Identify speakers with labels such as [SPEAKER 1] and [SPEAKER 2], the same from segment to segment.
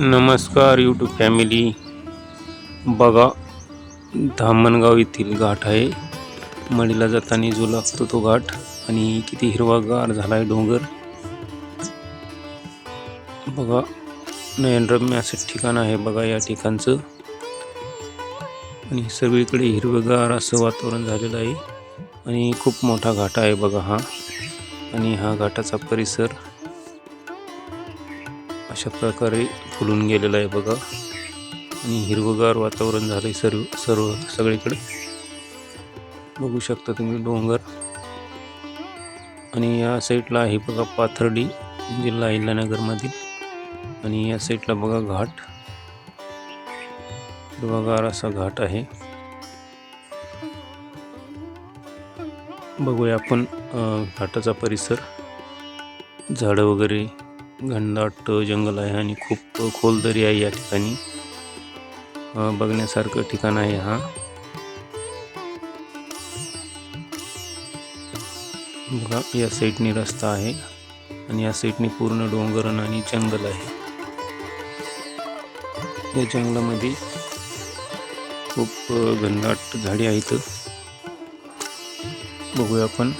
[SPEAKER 1] नमस्कार YouTube family. बघा, धामणगाव येथील घाट आहे. मडीला जाताना जो लागतो तो घाट आणि किती हिरवागार झालाय डोंगर. बघा, नयनरम्य असं ठिकाण आहे बघा या ठिकाणचं. आणि सगळीकडे हिरवेगार असं वातावरण झालेलं आहे आणि खूप मोठा घाट आहे बघा हा. आणि हा घाटाचा परिसर अशा प्रकारे फुलून गेलेला आहे बघा. आणि हिरवगार वातावरण झालंय सगळीकडे. बघू शकता तुम्ही डोंगर. आणि या साईडला आहे बघा पाथर्डी, जिल्हा अहिल्यानगर मधील. आणि या साईडला बघा घाट, हिरवागार असा घाट आहे. बघूया आपण घाटाचा परिसर. झाडं वगैरे, घनदाट जंगल आहे आणि खूप खोल दरी आहे या ठिकाणी. बघण्यासारखं ठिकाण आहे हा. बघा, या साईडने रस्ता आहे आणि या साईडने पूर्ण डोंगरण आणि जंगल आहे. या जंगलामध्ये खूप घनदाट झाडी आहेत. बघूया आपण.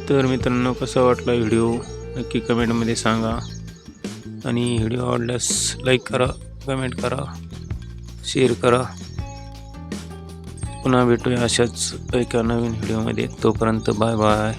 [SPEAKER 1] तर मित्रांनो, कसा वाटला व्हिडिओ नक्की कमेंटमध्ये सांगा. आणि व्हिडिओ आवडल्यास लाईक करा, कमेंट करा, शेअर करा. पुन्हा भेटूया अशाच एका नवीन व्हिडिओमध्ये. तोपर्यंत बाय बाय.